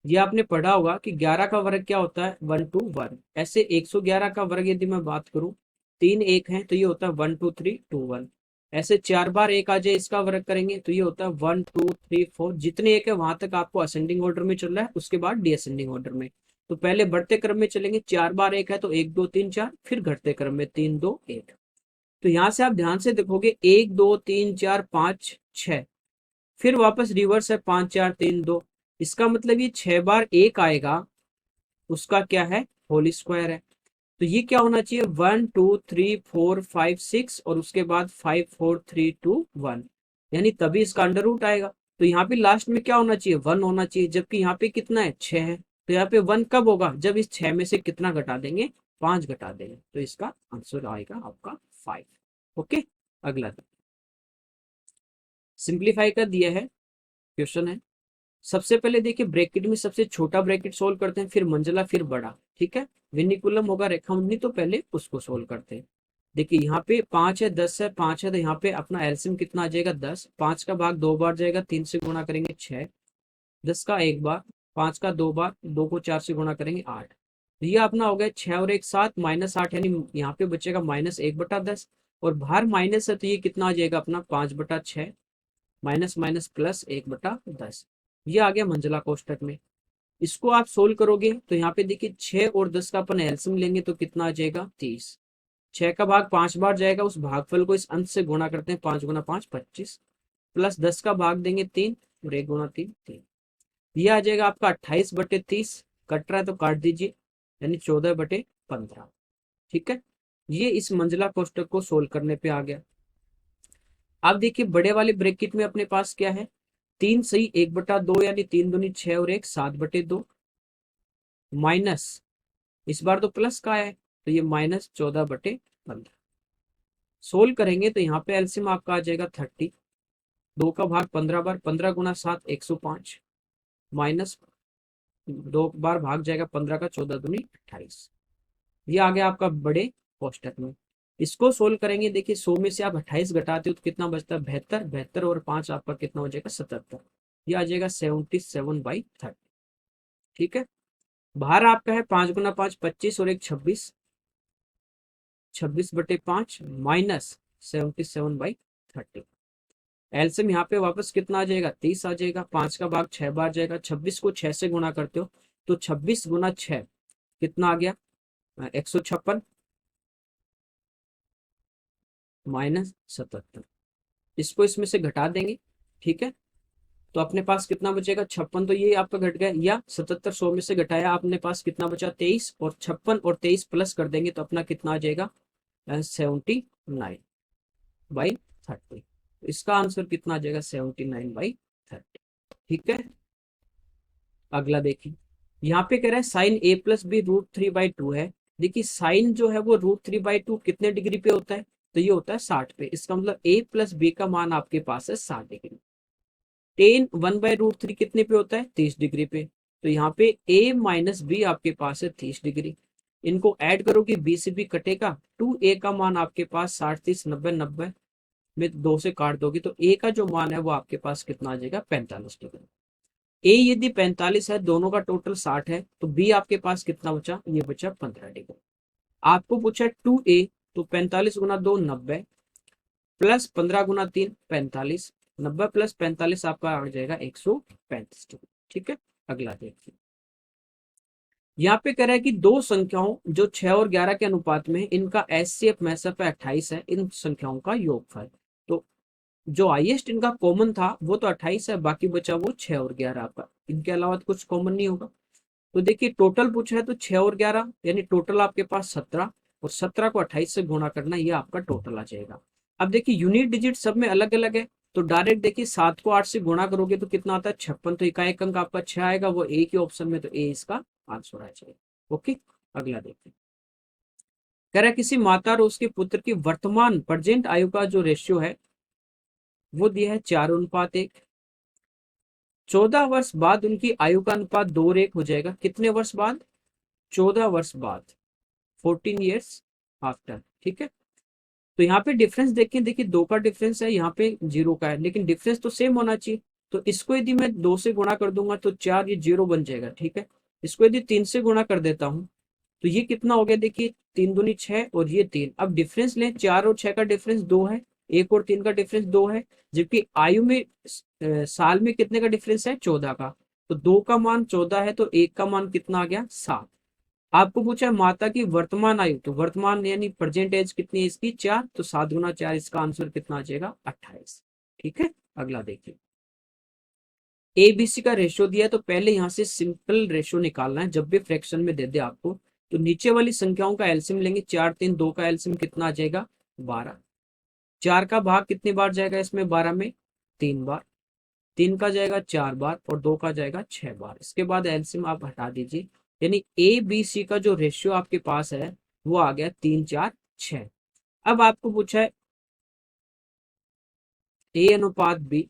Speaker 1: ये आपने पढ़ा होगा कि 11 का वर्ग क्या होता है, 1 2 वर्ग। ऐसे 111 का वर्ग यदि मैं बात करूं, 3 1 है तो ये होता है 1 2 3 2 1। ऐसे 4 बार 1 आ जाए इसका वर्ग करेंगे तो ये होता है 1 2 3 4। जितने 1 है वहां तक आपको असेंडिंग ऑर्डर में चल रहा है, उसके बाद डिसेंडिंग ऑर्डर में। तो पहले बढ़ते क्रम में चलेंगे, 4 बार 1 है तो 1 2 3 4, फिर घटते क्रम में 3 2 1। तो यहां से आप ध्यान से देखोगे 1 2 3 4 5 6, फिर वापस रिवर्स है 5 4 3 2। इसका मतलब ये 6 बार 1 आएगा, उसका क्या है, होल स्क्वायर है। तो ये क्या होना चाहिए, 1 2 3 4 5 6, और उसके बाद 5 4 3 2 1। यानी तभी इसका अंडर रूट आएगा। तो यहाँ पे लास्ट में क्या होना चाहिए, 1 होना चाहिए, जबकि यहाँ पे कितना है, 6 है। तो यहाँ पे 1 कब होगा, जब इस 6 में से कितना घटा देंगे, 5 घटा देंगे। तो इसका आंसर आएगा आपका 5। ओके, अगला। सिंप्लीफाई का दिया है क्वेश्चन है। सबसे पहले देखिए ब्रैकेट में सबसे छोटा ब्रैकेट सोल्व करते हैं, फिर मंजिला, फिर बड़ा, ठीक है। विनिकुलम होगा रेखामंडली, तो पहले उसको सोल्व करते हैं। देखिए यहाँ पे 5 है, 10 है, 5 है, तो यहाँ पे अपना एलसीएम कितना आ जाएगा 10। 5 का भाग 2 बार जाएगा, 3 से गुणा करेंगे 6। 10 का 1 बार, 5 का 2 बार, 2 को 4 से गुणा करेंगे 8। तो ये अपना हो गया 6 और 1 7, -8, यानी यहाँ पे बचेगा -1/10। और बाहर माइनस है तो ये कितना आ जाएगा अपना 5/6, माइनस माइनस प्लस 1/10। ये आ गया मंजिला कोष्टक में। इसको आप सोल्व करोगे तो यहाँ पे देखिए 6 और 10 का अपन एलसीएम लेंगे तो कितना आ जाएगा 30। 6 का भाग 5 बार जाएगा, उस भागफल को इस अंश से गुणा करते हैं, 5 गुना 5 25, प्लस 10 का भाग देंगे 3, और 1 गुना 3 3। ये आ जाएगा आपका 28/30। कट रहा है तो काट दीजिए, यानी 14/15। ठीक है, ये इस मंजिला कोष्टक को सोल्व करने पे आ गया। अब देखिए बड़े वाले ब्रैकेट में अपने पास क्या है, 3 सही 1/2, यानी 3 दूनी 6 और 1 7/2, माइनस इस बार तो प्लस का है तो ये -14/15। सोल्व करेंगे तो यहाँ पे एलसीएम आपका आ जाएगा 30। 2 का भाग 15 बार, 15 गुना 7 105, माइनस 2 बार भाग जाएगा 15 का, 14 दूनी 28। ये आ गया आपका बड़े कोष्टक में। इसको सोल्व करेंगे, देखिए 100 में से आप 28 घटाते हो तो कितना बचता है 72। 72 और 5 आपका कितना हो जाएगा 77। ये आ जाएगा 77/30। ठीक है, बाहर आपका है 5 गुना 5 25 और 1 26, 26/5 माइनस 77/30। एलसीएम यहाँ पे वापस कितना आ जाएगा 30 आ जाएगा। 5 का भाग 6 बार जाएगा, 26 को 6 से गुणा करते हो तो 26 गुना 6 कितना आ गया 156, -77। इसको इसमें से घटा देंगे, ठीक है। तो अपने पास कितना बचेगा 56, तो ये आपका घट गया, या 77 100 में से घटाया, अपने पास कितना बचा 23, और 56 और 23 प्लस कर देंगे तो अपना कितना आ जाएगा 79/30। इसका आंसर कितना आ जाएगा 79/30। ठीक है, अगला देखिए, यहाँ पे कह रहा है साइन a+b √3/2 है। देखिए साइन जो है वो √3/2 कितने डिग्री पे होता है, तो ये होता है 60 पे। इसका मतलब a+b का मान आपके पास है 60 डिग्री। टेन 1/√3 कितने पे होता है 30 डिग्री पे। तो यहाँ पे a-b आपके पास है 30 डिग्री। इनको ऐड करोगे b से b कटेगा, 2a का मान आपके पास 60 30 90 90 में 2 से काट दोगे तो a का जो मान है वो आपके पास कितना आ जाएगा 45 डिग्री। ए यदि 45 है, दोनों का टोटल 60 है, तो बी आपके पास कितना बचा, ये बचा 15 डिग्री। आपको पूछा 2a, तो 45 गुना 2 90, प्लस 15 गुना 3 45, 90 प्लस 45 आपका आ जाएगा 135 डिग्री। ठीक है, अगला देखिए, यहाँ पे कह रहा है कि दो संख्याओं जो 6 और 11 के अनुपात में, इनका एचसीएफ मैसअप 28 है, इन संख्याओं का योगफल। तो जो हाईएस्ट इनका कॉमन था वो तो 28 है, बाकी बचा वो 6 और 11 आपका, इनके अलावा तो कुछ कॉमन नहीं होगा। तो देखिए टोटल पूछा है तो 6 और 11 यानी टोटल आपके पास 17, और 17 को 28 से गुणा करना, ये आपका टोटल आ जाएगा। अब देखिए यूनिट डिजिट सब में अलग अलग है, तो डायरेक्ट देखिए 7 को 8 से गुणा करोगे तो कितना आता है 56, तो इकाई अंक आपका 6 आएगा, वो ए के ऑप्शन में, तो ए इसका आंसर आ जाएगा। ओके, अगला देखिए, कह रहा है किसी माता और उसके पुत्र की वर्तमान प्रेजेंट आयु का जो रेशियो है वो दिया है 4:1। 14 वर्ष बाद उनकी आयु का अनुपात 2:1 हो जाएगा। कितने वर्ष बाद, 14 वर्ष बाद, 14 ईयर्स आफ्टर। ठीक है, तो यहाँ पे डिफरेंस देखें, देखिए 2 का डिफरेंस है, यहाँ पे 0 का है, लेकिन डिफरेंस तो सेम होना चाहिए। तो इसको यदि मैं 2 से गुणा कर दूंगा तो 4, ये 0 बन जाएगा। ठीक है, इसको यदि 3 से गुणा कर देता हूँ तो ये कितना हो गया, देखिए 3 दूनी 6 और ये 3। अब डिफरेंस लें, 4 और 6 का डिफरेंस 2 है, 1 और 3 का डिफरेंस 2 है, जबकि आयु में साल में कितने का डिफरेंस है 14 का। तो 2 का मान 14 है तो 1 का मान कितना आ गया 7। आपको पूछा है माता की वर्तमान आयु, तो वर्तमान यानी प्रेजेंट एज कितनी है इसकी 4, तो 7 गुना 4, इसका आंसर कितना आ जाएगा 28। ठीक है, अगला देखिए, एबीसी का रेशियो दिया है, तो पहले यहाँ से सिंपल रेशियो निकालना है। जब भी फ्रैक्शन में दे दे आपको तो नीचे वाली संख्याओं का एलसीएम लेंगे, 4 3 2 का एलसीएम कितना आ जाएगा 12। 4 का भाग कितनी बार जाएगा इसमें 12 में 3 बार, 3 का जाएगा 4 बार, और 2 का जाएगा 6 बार। इसके बाद एलसीएम आप हटा दीजिए, यानी ए बी सी का जो रेशियो आपके पास है वो आ गया 3 4 6। अब आपको पूछा है ए अनुपात बी,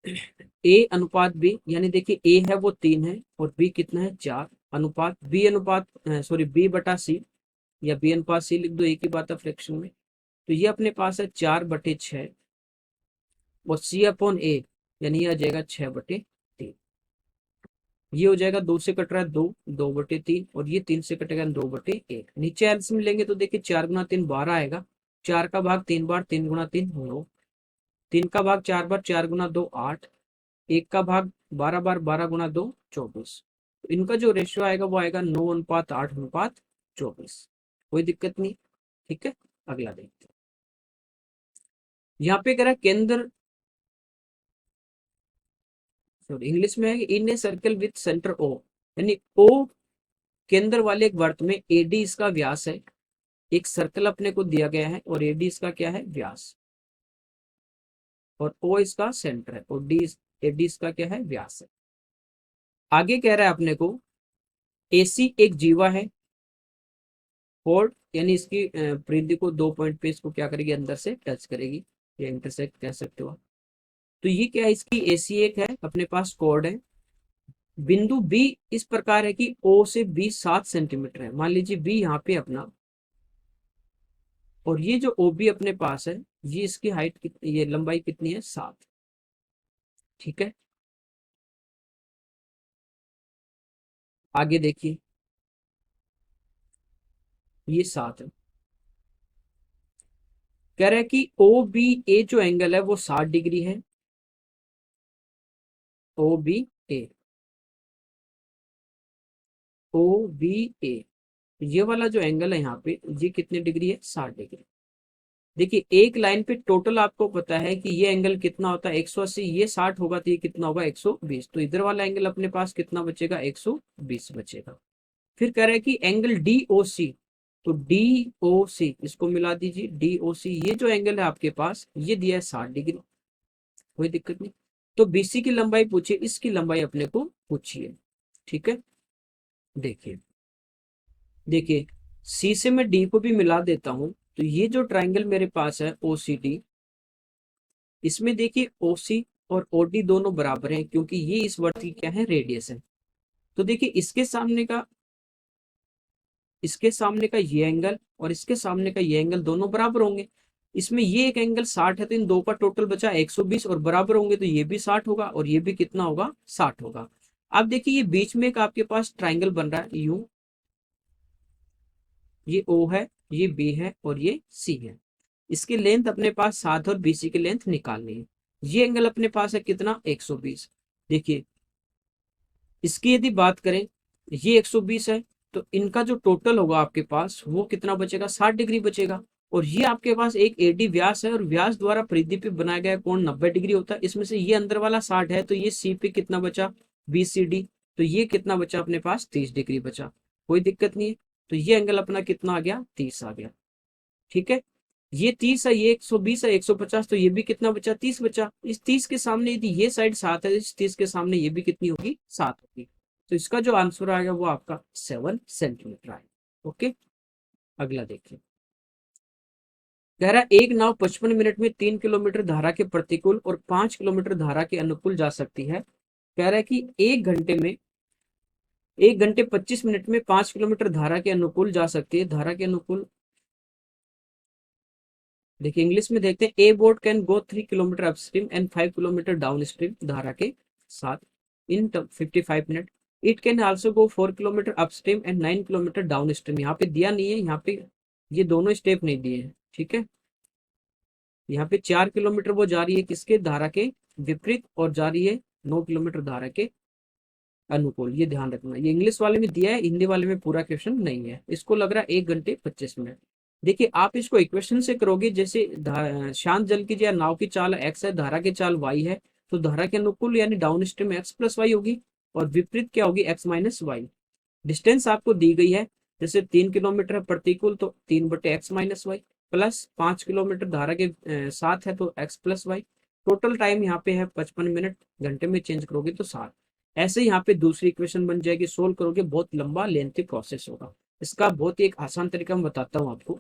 Speaker 1: ए अनुपात बी, यानी देखिए ए है वो 3 है और बी कितना है 4, अनुपात बी अनुपात सॉरी बी बटा सी, या बी अनुपात सी लिख दो, एक ही बात है फ्रैक्शन में। तो ये अपने पास है 4/6 और सी अपॉन ए, यानी ये आ जाएगा 6/3। ये हो जाएगा 2 से कट रहा है 2, 2/3, और ये 3 से कटेगा 2/1। नीचे एल्सियम लेंगे तो देखिए 4 गुना 3 12 आएगा, 4 का भाग 3 बार, 3 गुना 3 9, 3 का भाग 4 बार, 4 गुना 2 8, 1 का भाग 12 बार, 12 गुना 2 24। तो इनका जो रेशियो आएगा वो आएगा 9:8:24। कोई दिक्कत नहीं, ठीक है। अगला देखते हैं। यहाँ पे कह रहा है केंद्र, सॉरी इंग्लिश में है in a circle with centre O, यानी ओ केंद्र वाले एक वृत्त में एडी इसका व्यास है, एक सर्कल अपने को दिया गया है और एडी इसका क्या है व्यास, और ओ इसका सेंटर है और डी एडी इसका क्या है व्यास है। आगे कह रहा है अपने को एसी एक जीवा है, कोड यानी इसकी परिधि को 2 पॉइंट पे इसको क्या करेगी अंदर से टच करेगी, या इंटरसेक्ट कह सकते हो। तो ये क्या है, इसकी एसी एक है, अपने पास कोड है। बिंदु बी इस प्रकार है कि ओ से बी 7 सेंटीमीटर है, मान लीजिए बी यहाँ पे अपना, और ये जो ओ बी अपने पास है, ये इसकी हाइट कितनी, ये लंबाई कितनी है 7, ठीक है। आगे देखिए ये 7 है, कह रहा है कि ओ बी ए जो एंगल है वो 60 डिग्री है, ओ बी ए, ओ बी ए, ये वाला जो एंगल है यहाँ पे ये कितने डिग्री है 60 डिग्री। देखिए एक लाइन पे टोटल आपको पता है कि ये एंगल कितना होता है 180, ये 60 होगा तो ये कितना होगा 120, तो इधर वाला एंगल अपने पास कितना बचेगा 120 बचेगा। फिर कह रहा है कि एंगल डी ओ सी, तो डी ओ सी इसको मिला दीजिए, डी ओ सी ये जो एंगल है आपके पास ये दिया है 60 डिग्री, कोई दिक्कत नहीं। तो बीसी की लंबाई पूछिए, इसकी लंबाई अपने को पूछिए, ठीक है। देखिए देखिए सी से मैं डी को भी मिला देता हूं, तो ये जो ट्राइंगल मेरे पास है ओसीडी, इसमें देखिए ओसी और ओडी दोनों बराबर हैं क्योंकि ये इस वर्त की क्या है रेडियस है। तो देखिए इसके सामने का ये एंगल और इसके सामने का ये एंगल दोनों बराबर होंगे। इसमें ये एक एंगल 60 है तो इन दो का टोटल बचा 120 और बराबर होंगे, तो ये भी 60 होगा और ये भी कितना होगा 60 होगा। अब देखिए ये बीच में एक आपके पास ट्राइंगल बन रहा है यू, ये ओ है, ये बी है और ये सी है। इसकी लेंथ अपने पास 7 और बीसी की लेंथ निकालनी है। ये एंगल अपने पास है कितना 120। देखिए इसकी यदि बात करें, ये 120 है, तो इनका जो टोटल होगा आपके पास वो कितना बचेगा 60 डिग्री बचेगा। और ये आपके पास एक एडी व्यास है और व्यास द्वारा परिधि पे बनाया गया कोण 90 डिग्री होता है। इसमें से ये अंदर वाला 60 है तो ये सी पे कितना बचा BCD, तो ये कितना बचा अपने पास 30 डिग्री बचा, कोई दिक्कत नहीं है। तो ये एंगल अपना कितना आ गया 30 आ गया, ठीक है। ये 30 है, ये 120 है, 150, तो ये भी कितना बचा 30 बचा। इस 30 के सामने यदि ये साइड 7 है, इस 30 के सामने ये भी कितनी होगी 7 होगी। तो इसका जो आंसर आएगा वो आपका 7 सेंटीमीटर आएगा, ओके। अगला देखिए, कह रहा है एक नाव 55 मिनट में 3 किलोमीटर धारा के प्रतिकूल और 5 किलोमीटर धारा के अनुकूल जा सकती है। कह रहा है कि 1 घंटे 25 मिनट में 5 किलोमीटर धारा के अनुकूल जा सकती है। धारा के अनुकूल देखिए इंग्लिश में देखते हैं, ए boat can go 3 kilometre upstream and 5 kilometre down stream धारा के साथ इन 55 minute. It can also go 4 kilometre upstream and 9 kilometre down stream. यहाँ पे दिया नहीं है, यहाँ पे ये दोनों स्टेप नहीं दिए हैं, ठीक है। यहाँ पे 4 किलोमीटर वो जा रही है किसके धारा के विपरीत और जा रही है 9 किलोमीटर धारा के अनुकूल, ये ध्यान रखना। ये इंग्लिश वाले में दिया है, हिंदी वाले में पूरा क्वेश्चन नहीं है। इसको लग रहा है 1 घंटे 25 मिनट। देखिए आप इसको इक्वेशन से करोगे, जैसे शांत जल की या नाव की चाल एक्स है, धारा की चाल वाई है, तो धारा के अनुकूल यानी downstream X plus Y होगी और विपरीत क्या होगी एक्स माइनस वाई। डिस्टेंस आपको दी गई है, जैसे 3 किलोमीटर प्रतिकूल तो 3/x-y प्लस 5 किलोमीटर धारा के साथ है तो x plus Y. Total time यहाँ पे है 55 मिनट, घंटे में चेंज करोगे तो 7। ऐसे यहाँ पे दूसरी इक्वेशन बन जाएगी, सोल्व करोगे बहुत लंबा लेंथी प्रोसेस होगा। इसका बहुत ही एक आसान तरीका मैं बताता हूँ आपको।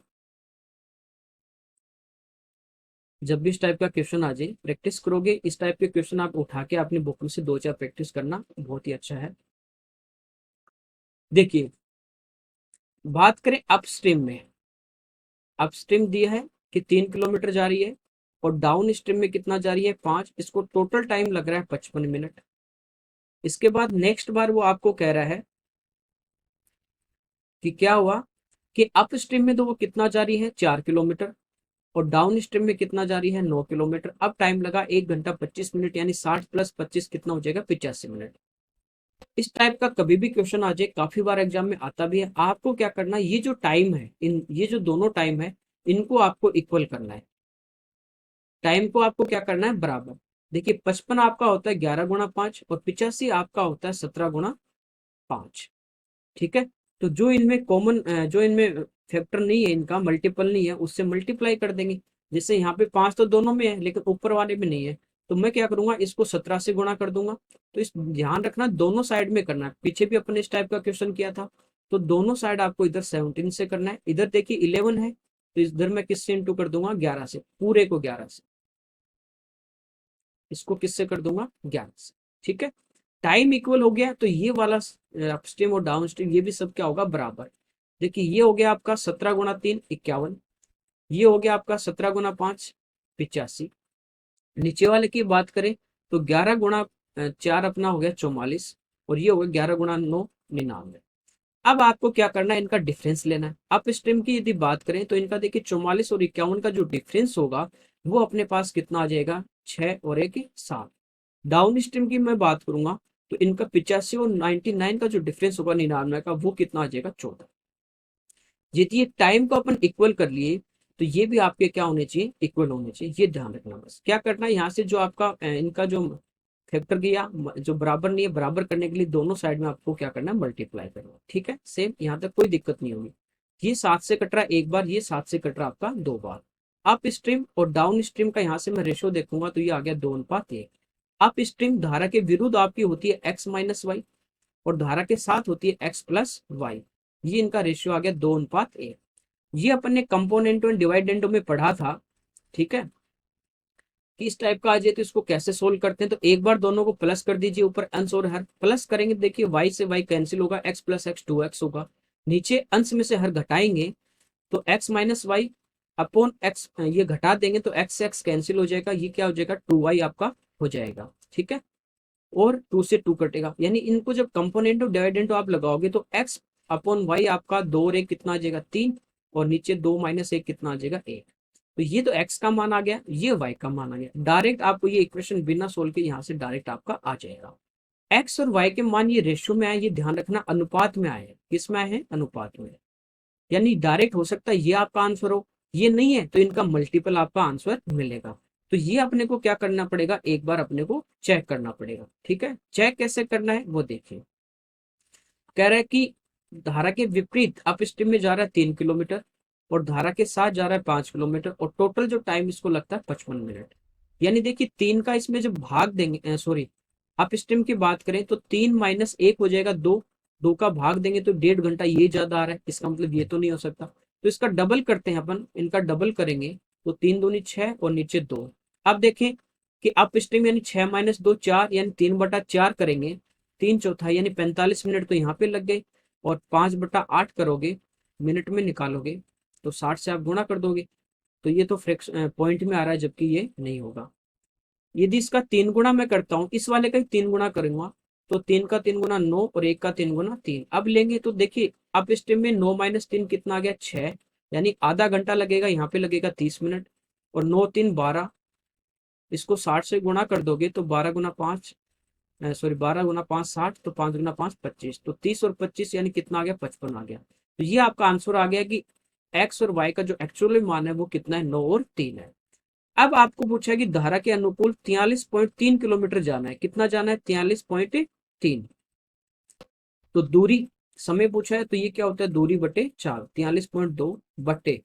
Speaker 1: जब भी इस टाइप का क्वेश्चन आ जाए प्रैक्टिस करोगे, इस टाइप के क्वेश्चन आप उठा के अपनी बुक में से 2-4 प्रैक्टिस करना बहुत ही अच्छा है। देखिए बात करें अपस्ट्रीम में, अपस्ट्रीम दिया है कि 3 किलोमीटर जा रही है और डाउन स्ट्रीम में कितना जा रही है 5, इसको टोटल टाइम लग रहा है 55 मिनट। इसके बाद नेक्स्ट बार वो आपको कह रहा है कि क्या हुआ कि अप स्ट्रीम में तो वो कितना जा रही है 4 किलोमीटर और डाउन स्ट्रीम में कितना जा रही है 9 किलोमीटर। अब टाइम लगा 1 घंटा 25 मिनट, यानी 60 + 25 कितना हो जाएगा 85 मिनट। इस टाइप का कभी भी क्वेश्चन आ जाए, काफी बार एग्जाम में आता भी है, आपको क्या करना है, ये जो टाइम है, ये जो दोनों टाइम है इनको आपको इक्वल करना है। टाइम को आपको क्या करना है बराबर। देखिए 55 आपका होता है 11 × 5 और 85 आपका होता है 17 × 5। ठीक है, तो जो इनमें कॉमन, जो इनमें फैक्टर नहीं है, इनका मल्टीपल नहीं है, उससे मल्टीप्लाई कर देंगे। जैसे यहाँ पे 5 तो दोनों में है लेकिन ऊपर वाले में नहीं है, तो मैं क्या करूंगा, इसको 17 से गुणा कर दूंगा। तो इस ध्यान रखना दोनों साइड में करना है, पीछे भी अपने इस टाइप का क्वेश्चन किया था। तो दोनों साइड आपको इधर 17 से करना है, इधर देखिए 11 है तो इधर मैं किससे इंटू कर दूंगा 11 से, पूरे को 11 से, इसको किससे कर दूंगा 11 से। ठीक है, टाइम इक्वल हो गया तो ये वाला अपस्ट्रीम और डाउन स्ट्रीम ये भी सब क्या होगा बराबर। देखिए ये हो गया आपका 17 × 3 51, ये हो गया आपका 17 × 5 85। नीचे वाले की बात करें तो 11 × 4 अपना हो गया 44 और ये हो गया 11 × 9 99। अब आपको क्या करना है, इनका डिफरेंस लेना है। अप स्ट्रीम की यदि बात करें तो इनका देखिए 44 और 51 का जो डिफरेंस होगा वो अपने पास कितना आ जाएगा 6 और 1 7। डाउन स्ट्रीम की मैं बात करूंगा तो इनका 85 और 99 का जो डिफरेंस होगा 99 का वो कितना आ जाएगा 14। यदि ये टाइम को अपन इक्वल कर लिए तो ये भी आपके क्या होने चाहिए इक्वल होने चाहिए, ये ध्यान रखना। बस क्या करना है यहाँ से जो आपका इनका जो फैक्टर किया जो बराबर नहीं है, बराबर करने के लिए दोनों साइड में आपको क्या करना है मल्टीप्लाई करना है। ठीक है, सेम यहाँ तक कोई दिक्कत नहीं होगी। ये 7 से कट रहा है एक बार, ये 7 से कट रहा आपका 2 बार। अप स्ट्रीम और डाउन स्ट्रीम का यहाँ से मैं रेशियो देखूंगा तो ये आ गया 2:1। अप स्ट्रीम धारा के विरुद्ध आपकी होती है x - y और धारा के साथ होती है x+y। ये इनका रेशियो आ गया 2:1। ये अपन ने कंपोनेंटो एंड डिवाइडेंडो में पढ़ा था। ठीक है, कि इस टाइप का आ जाए तो इसको कैसे सोल्व करते हैं। तो एक बार दोनों को प्लस कर दीजिए, ऊपर अंश और हर प्लस करेंगे, देखिए y से y कैंसिल होगा, x + x 2x होगा। नीचे अंश में से हर घटाएंगे तो x - y अपॉन x, ये घटा देंगे तो x से x कैंसिल हो जाएगा, ये क्या हो जाएगा 2y आपका हो जाएगा। ठीक है, और 2 से 2 कटेगा, यानी इनको जब कंपोनेंट ऑफ डिवाइडेंट आप लगाओगे तो x अपॉन y आपका 2 और 1 कितना आ जाएगा 3 और नीचे 2 - 1 कितना आ जाएगा 1। तो ये तो x का मान आ गया, ये y का मान आ गया। डायरेक्ट आपको ये इक्वेशन बिना सोल्व के यहाँ से डायरेक्ट आपका आ जाएगा। x और y के मान ये रेशियो में आए, ये ध्यान रखना, अनुपात में आए। किस में आए हैं अनुपात में, यानी डायरेक्ट हो सकता है ये आपका आंसर हो, ये नहीं है तो इनका मल्टीपल आपका आंसर मिलेगा। तो ये अपने को क्या करना पड़ेगा, एक बार अपने को चेक करना पड़ेगा। ठीक है, चेक कैसे करना है वो देखिए। कह रहा है कि धारा के विपरीत अप स्ट्रीम में जा रहा है 3 किलोमीटर और धारा के साथ जा रहा है 5 किलोमीटर और टोटल जो टाइम इसको लगता है 55 मिनट। यानी देखिए 3 का इसमें जब भाग देंगे, सॉरी अप स्ट्रीम की बात करें तो 3 - 1 हो जाएगा 2, 2 का भाग देंगे तो 1.5 घंटा, ये ज्यादा आ रहा है, इसका मतलब ये तो नहीं हो सकता। तो इसका डबल करते हैं अपन, इनका डबल करेंगे तो 3 दूनी 6 और नीचे 2। अब देखें कि अप स्ट्रीम यानी 6 - 2 4, यानी 3/4 करेंगे, 3/4 यानी 45 मिनट तो यहाँ पे लग गए और 5/8 करोगे मिनट में निकालोगे तो 60 से आप गुणा कर दोगे तो ये तो फ्रैक्शन पॉइंट में आ रहा है, जबकि ये नहीं होगा। यदि इसका 3 गुना मैं करता हूँ, इस वाले का ही 3 गुना करूंगा तो 3 का 3 गुना 9 और 1 का 3 गुना 3। अब लेंगे तो देखिए अब स्टेप में 9 - 3 कितना आ गया 6, यानी आधा घंटा लगेगा, यहाँ पे लगेगा 30 मिनट और 9 3 12, इसको 60 से गुणा कर दोगे तो 12 × 5, सॉरी 12 × 5 60, तो 5 × 5 25, तो 30 और 25 यानी कितना आ गया 55 आ गया। तो ये आपका आंसर आ गया कि एक्स और वाई का जो एक्चुअल मान है वो कितना है 9 और 3 है। अब आपको पूछा है कि धारा के अनुकूल 43.3 किलोमीटर जाना है, कितना जाना है 43.3। तो दूरी समय पूछा है तो ये क्या होता है दूरी बटे 4, 43.2 बटे,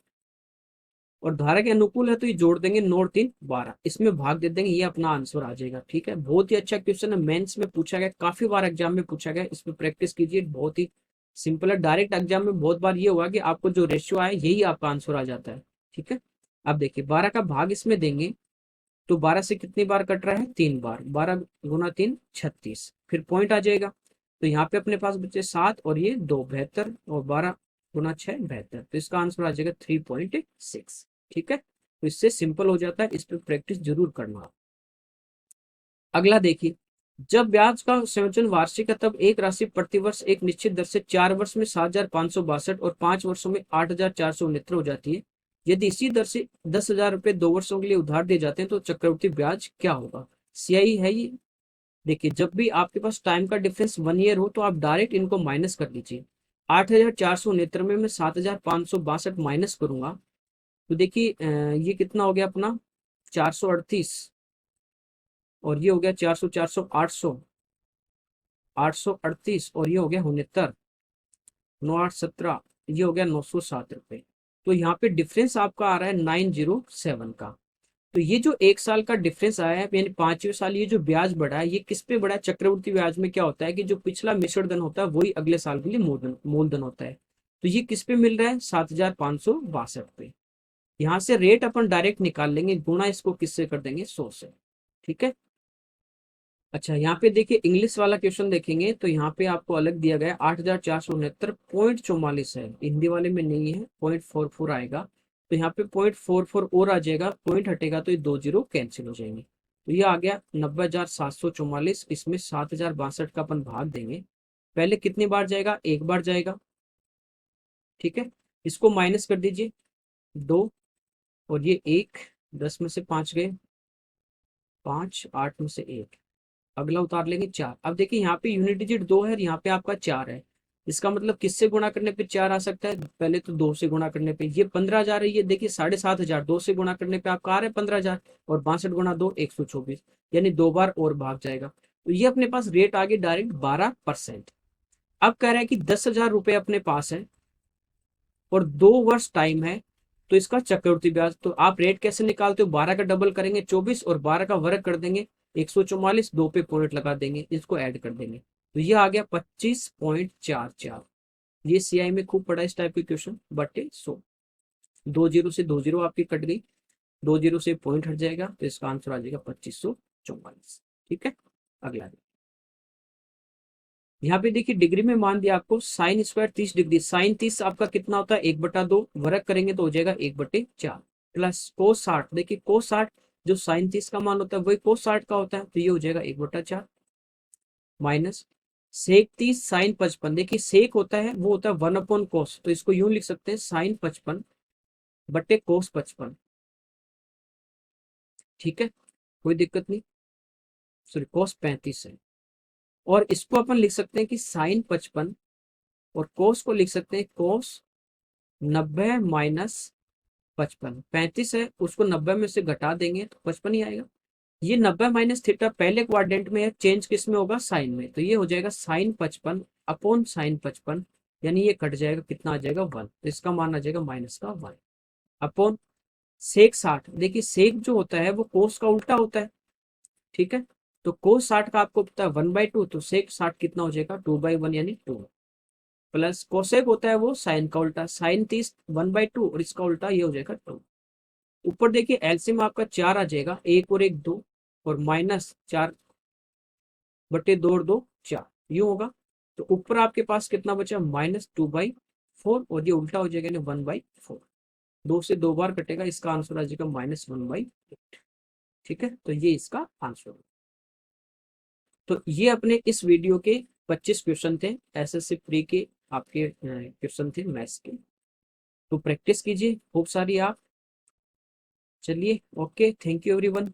Speaker 1: और धारा के अनुकूल है तो ये जोड़ देंगे 9 और 3 12, इसमें भाग दे देंगे, ये अपना आंसर आ जाएगा। ठीक है, बहुत ही अच्छा क्वेश्चन है, मेंस में पूछा गया, काफी बार एग्जाम में पूछा गया, इसमें प्रैक्टिस कीजिए, बहुत ही सिंपल है। डायरेक्ट एग्जाम में बहुत बार ये हुआ कि आपको जो रेशियो आए यही आपका आंसर आ जाता है। ठीक है, अब देखिए 12 का भाग इसमें देंगे तो 12 से कितनी बार कट रहा है, 3 बार, 12 गुना 3 36, फिर पॉइंट आ जाएगा। तो यहाँ पे अपने पास बचे 7 और ये 2 72, और 12 गुना 6 72, तो इसका आंसर आ जाएगा 3.6। ठीक है, तो इससे सिंपल हो जाता है, इस पर प्रैक्टिस जरूर करना। अगला देखिए, जब ब्याज का संयोजन वार्षिक है तब एक राशि प्रतिवर्ष एक निश्चित दर से 4 वर्ष में 7,562 और 5 वर्षों में 8,469 हो जाती है। यदि इसी दर से 10,000 रुपए 2 वर्षों के लिए उधार दिए जाते हैं तो चक्रवृद्धि ब्याज क्या होगा। सीआई है ये। देखिए, जब भी आपके पास टाइम का डिफरेंस 1 ईयर हो तो आप डायरेक्ट इनको माइनस कर लीजिए। 8,469 में मैं 7,562 माइनस करूंगा तो देखिए ये कितना हो गया अपना 438, और ये हो गया 400 400 800 838, और ये हो गया 69 9 8 17, ये हो गया 907 रुपए। तो यहाँ पे डिफरेंस आपका आ रहा है 907 का। तो ये जो 1 साल का डिफरेंस आया है, यानी 5वें साल ये जो ब्याज बढ़ा है, ये किस पे बढ़ा है, चक्रवृद्धि ब्याज में क्या होता है कि जो पिछला मिश्र धन होता है वही अगले साल के लिए मूलधन होता है। तो ये किस पे मिल रहा है, 7,562 पे। यहाँ से रेट अपन डायरेक्ट निकाल लेंगे, गुणा इसको किससे कर देंगे, 100 से। ठीक है। अच्छा, यहाँ पे देखिए इंग्लिश वाला क्वेश्चन देखेंगे तो यहाँ पे आपको अलग दिया गया 8,469.44 है, हिंदी वाले में नहीं है, 0.44 आएगा। तो यहाँ पे 0.44 और आ जाएगा, पॉइंट हटेगा तो ये 2 जीरो कैंसिल हो जाएंगे। तो ये आ गया 90,744, इसमें 7,062 का अपन भाग देंगे। पहले कितनी बार जाएगा, एक बार जाएगा। ठीक है, इसको माइनस कर दीजिए, 2, और ये 1, 10 में से 5 गए, 5, 8 में से 1, अगला उतार लेंगे 4। अब देखिए यहाँ पे यूनिट डिजिट 2 है और यहाँ पे आपका 4 है। इसका मतलब किससे गुणा करने पे 4 आ सकता है, पहले तो 2 से गुणा करने पे। ये 15,000 है, ये देखिए 7,500, 2 से गुणा करने पे आपका आ रहा है 15,000, और 62 गुणा 2 124, यानी 2 बार और भाग जाएगा। तो ये अपने पास रेट आ गई डायरेक्ट 12%। अब कह रहा है कि 10,000 रुपए अपने पास है और 2 वर्ष टाइम है, तो इसका चक्रवृद्धि ब्याज, तो आप रेट कैसे निकालते हो, 12 का डबल करेंगे 24, और 12 का वर्ग कर देंगे 144, 2 पे पॉइंट लगा देंगे, इसको ऐड कर देंगे, तो ये आ गया 25.44। ये सीआई में खूब पड़ा इस टाइप के क्वेश्चन, बटे 100। 2 जीरो से 2 जीरो आपकी कट गई, 2 जीरो से पॉइंट हट जाएगा, तो इसका आंसर आ जाएगा 2544। ठीक है, अगला यहाँ पे देखिए डिग्री में मान दिया आपको, साइन स्क्वायर 30 डिग्री, साइन 30 आपका कितना होता है, 1/2, वर्ग करेंगे तो हो जाएगा 1/4, प्लस कोस 60, देखिए कोस 60 जो साइन 30 का मान होता है वही कोस 60 का होता है, तो ये हो जाएगा 1/4, माइनस सेक 30 साइन 55, देखिए सेक होता है वो होता है 1/कोस, तो इसको यूं लिख सकते हैं साइन 55 बटे कोस 55। ठीक है, कोई दिक्कत नहीं, सॉरी कोस 35 है। और इसको अपन लिख सकते हैं कि साइन 55, और कोस को लिख सकते हैं कोस 90 माइनस 55, 35 है उसको 90 में से घटा देंगे तो 55 ही आएगा। ये 90 माइनस थीटा पहले क्वाड्रेंट में है, चेंज किस में होगा, साइन में, तो ये हो जाएगा साइन 55 अपॉन साइन 55, यानी ये कट जाएगा, कितना आ जाएगा 1, तो इसका मान आ जाएगा माइनस का 1 अपॉन सेक 60, देखिए सेक जो होता है वो कोस का उल्टा होता है। ठीक है, तो कोस 60 का आपको पता है 1/2, तो सेक 60 कितना हो जाएगा 2/1, यानी 2, प्लस कोसेक होता है वो साइन का उल्टा, साइन 30 1/2, और इसका उल्टा ये हो जाएगा 2। ऊपर देखिए एलसीएम आपका 4 आ जाएगा, 1 और 1 2, और माइनस 4 बटे 2 और 2 4, यूं होगा। तो ऊपर आपके पास कितना बचा, -2/4, और ये उल्टा हो जाएगा 1/4, 2 से 2 बार कटेगा, इसका आंसर आ जाएगा -1/8। ठीक है, तो ये इसका आंसर है। तो ये अपने इस वीडियो के 25 क्वेश्चन थे, एसएससी प्री के आपके क्वेश्चन थे मैथ्स के। तो प्रैक्टिस कीजिए खूब सारी आप। चलिए, ओके, थैंक यू एवरीवन।